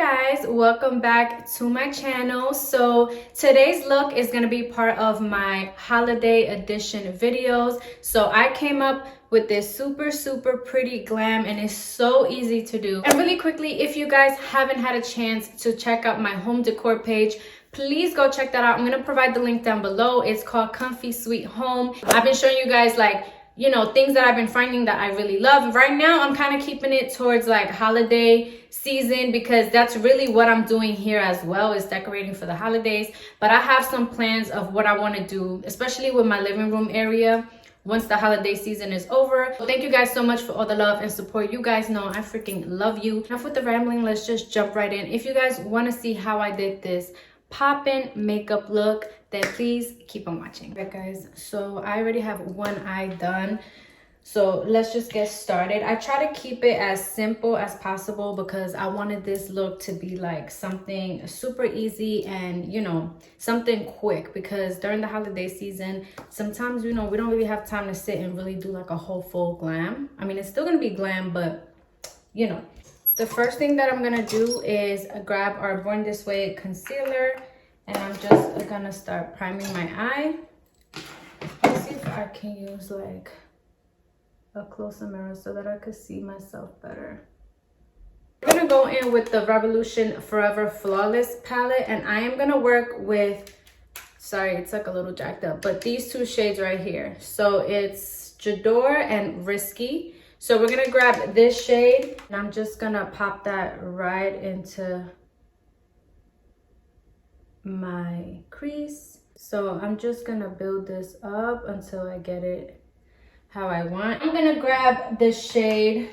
guys, welcome back to my channel. So today's look is going to be part of my holiday edition videos. So I came up with this super pretty glam, and it's so easy to do. And really quickly, if you guys haven't had a chance to check out my home decor page, please go check that out. I'm going to provide the link down below. It's called Comfy Sweet Home. I've been showing you guys things that I've been finding that I really love. Right now, I'm kind of keeping it towards like holiday season because that's really what I'm doing here as well, is decorating for the holidays. But I have some plans of what I want to do, especially with my living room area once the holiday season is over. Thank you guys so much for all the love and support. You guys know I freaking love you. Enough with the rambling, let's just jump right in. If you guys want to see how I did this poppin' makeup look, then please keep on watching. Alright guys, so I already have one eye done, so let's just get started. I try to keep it as simple as possible because I wanted this look to be like something super easy and something quick, because during the holiday season sometimes we don't really have time to sit and really do like a whole full glam. I mean, it's still gonna be glam, but the first thing that I'm gonna do is grab our Born This Way concealer, and I'm just gonna start priming my eye. Let's see if I can use like a closer mirror so that I could see myself better. I'm gonna go in with the Revolution Forever Flawless palette, and I am gonna work with, sorry, it's like a little jacked up, but these two shades right here. So it's J'adore and Risky. So we're gonna grab this shade, and I'm just gonna pop that right into my crease. So I'm just gonna build this up until I get it how I want. I'm gonna grab this shade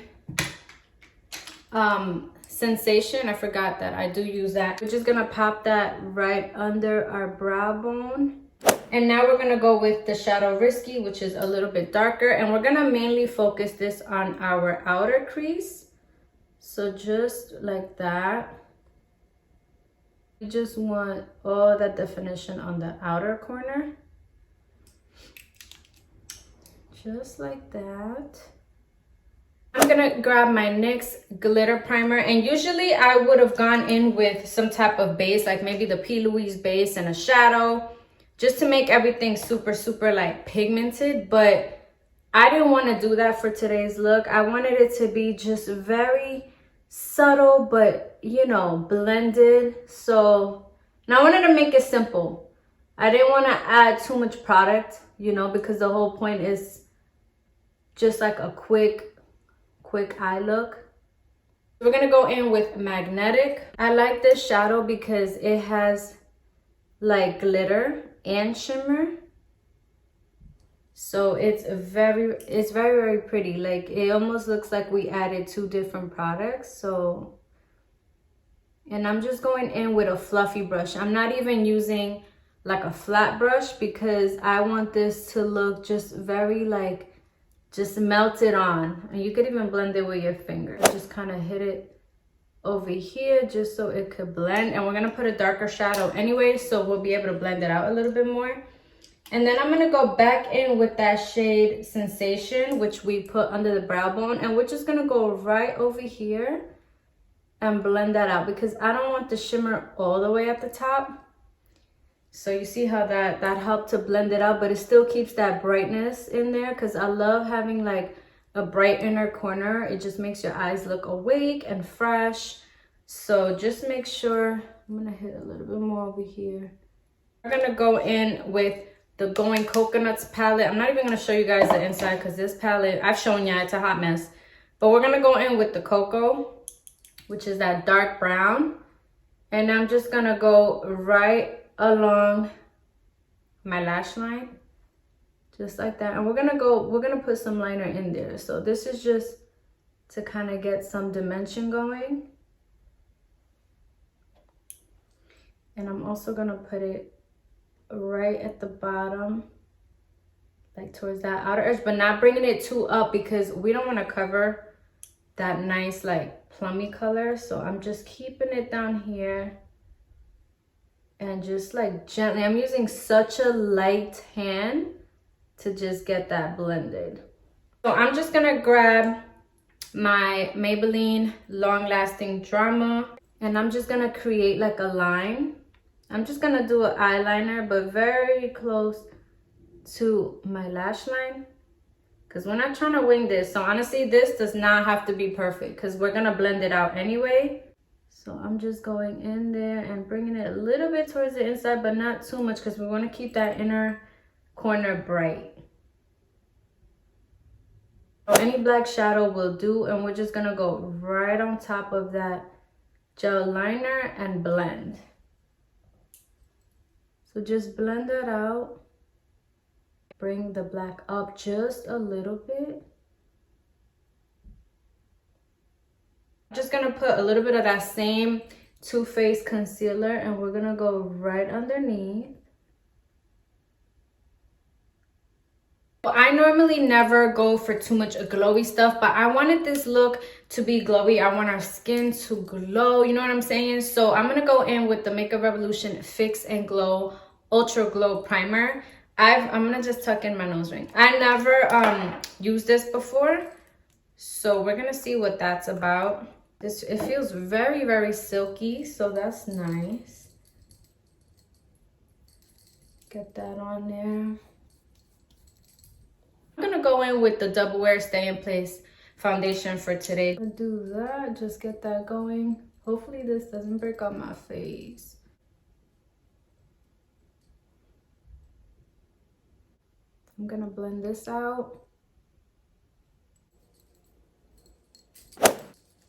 Sensation. I forgot that I do use that. We're just gonna pop that right under our brow bone. And now we're gonna go with the shadow Risky, which is a little bit darker, and we're gonna mainly focus this on our outer crease. So just like that. We just want all that definition on the outer corner. Just like that. I'm gonna grab my NYX glitter primer, and usually I would have gone in with some type of base, like maybe the P. Louise base and a shadow, just to make everything super like pigmented. But I didn't want to do that for today's look. I wanted it to be just very subtle, but blended. So now I wanted to make it simple. I didn't want to add too much product, because the whole point is just like a quick eye look. We're gonna go in with Magnetic. I like this shadow because it has like glitter and shimmer, so it's very pretty. Like, it almost looks like we added two different products. So, and I'm just going in with a fluffy brush. I'm not even using like a flat brush because I want this to look just very like just melted on. And you could even blend it with your finger. Just kind of hit it over here just so it could blend. And we're gonna put a darker shadow anyway, so we'll be able to blend it out a little bit more. And then I'm gonna go back in with that shade Sensation, which we put under the brow bone, and we're just gonna go right over here and blend that out because I don't want the shimmer all the way at the top. So you see how that helped to blend it out, but it still keeps that brightness in there, because I love having like a bright inner corner. It just makes your eyes look awake and fresh. So just make sure, I'm gonna hit a little bit more over here. We're gonna go in with the Going Coconuts palette. I'm not even gonna show you guys the inside because this palette, I've shown you, it's a hot mess. But we're gonna go in with the Cocoa, which is that dark brown. And I'm just gonna go right along my lash line, just like that. And we're gonna put some liner in there. So this is just to kind of get some dimension going. And I'm also gonna put it right at the bottom, like towards that outer edge, but not bringing it too up because we don't want to cover that nice like plummy color. So I'm just keeping it down here and just like gently, I'm using such a light hand to just get that blended. So I'm just gonna grab my Maybelline Long Lasting Drama And I'm just gonna create like a line. I'm just gonna do an eyeliner, but very close to my lash line, because we're not trying to wing this. So honestly, this does not have to be perfect because we're gonna blend it out anyway. So I'm just going in there and bringing it a little bit towards the inside, but not too much, because we want to keep that inner corner bright. So any black shadow will do, and we're just gonna go right on top of that gel liner and blend. So just blend that out. Bring the black up just a little bit. I'm just gonna put a little bit of that same Too Faced concealer, and we're gonna go right underneath. I normally never go for too much glowy stuff, but I wanted this look to be glowy. I want our skin to glow, you know what I'm saying? So I'm gonna go in with the Makeup Revolution Fix and Glow Ultra Glow Primer. I'm gonna just tuck in my nose ring. I never used this before, so we're gonna see what that's about. It feels very, very silky, so that's nice. Get that on there. I'm gonna go in with the Double Wear Stay in Place foundation for today. Do that, just get that going. Hopefully this doesn't break up my face. I'm gonna blend this out.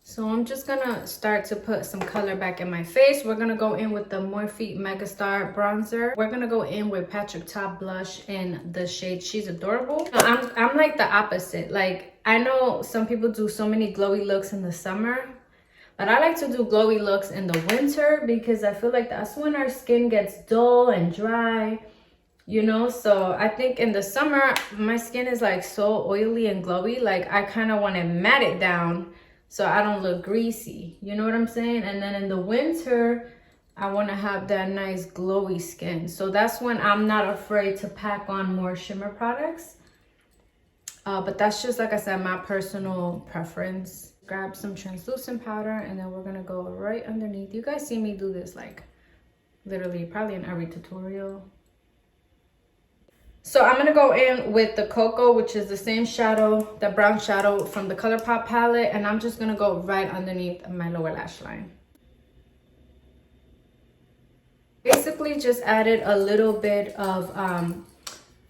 So I'm just gonna start to put some color back in my face. We're gonna go in with the Morphe MegaStar bronzer. We're gonna go in with Patrick Top blush in the shade She's Adorable. I'm like the opposite. Like, I know some people do so many glowy looks in the summer, but I like to do glowy looks in the winter because I feel like that's when our skin gets dull and dry, you know? So I think in the summer, my skin is like so oily and glowy. Like, I kind of want to matte it down so I don't look greasy, you know what I'm saying? And then in the winter, I want to have that nice glowy skin. So that's when I'm not afraid to pack on more shimmer products. But that's just, like I said, my personal preference. Grab some translucent powder, and then we're going to go right underneath. You guys see me do this like literally probably in every tutorial. So I'm going to go in with the Cocoa, which is the same shadow, the brown shadow from the ColourPop palette. And I'm just going to go right underneath my lower lash line. Basically just added a little bit of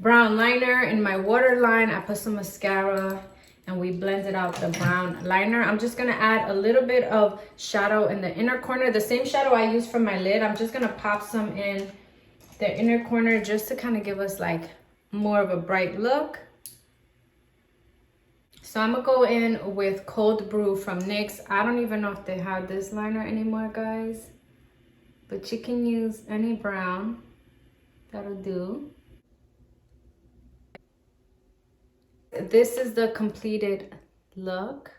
brown liner in my waterline. I put some mascara and we blended out the brown liner. I'm just going to add a little bit of shadow in the inner corner. The same shadow I used for my lid. I'm just going to pop some in the inner corner just to kind of give us like more of a bright look. So I'm gonna go in with Cold Brew from NYX. I don't even know if they have this liner anymore, guys, but you can use any brown, that'll do. This is the completed look.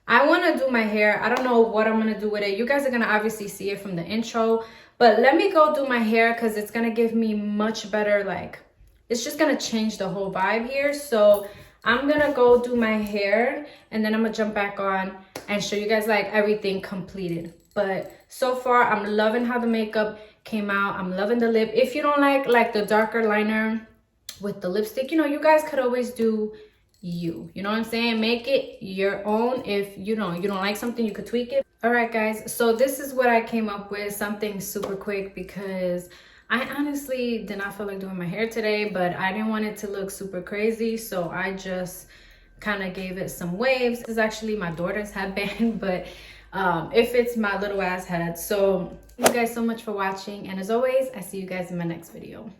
I want to do my hair. I don't know what I'm going to do with it. You guys are going to obviously see it from the intro, but let me go do my hair because it's going to give me much better, like, it's just going to change the whole vibe here. So I'm going to go do my hair and then I'm going to jump back on and show you guys like everything completed. But so far, I'm loving how the makeup came out. I'm loving the lip. If you don't like the darker liner with the lipstick, you know, you guys could always do you know what I'm saying? Make it your own. If you know you don't like something, you could tweak it. All right, guys, so this is what I came up with, something super quick because I honestly did not feel like doing my hair today, but I didn't want it to look super crazy, so I just kind of gave it some waves. This is actually my daughter's headband, but it fits my little ass head. So thank you guys so much for watching, and as always, I see you guys in my next video.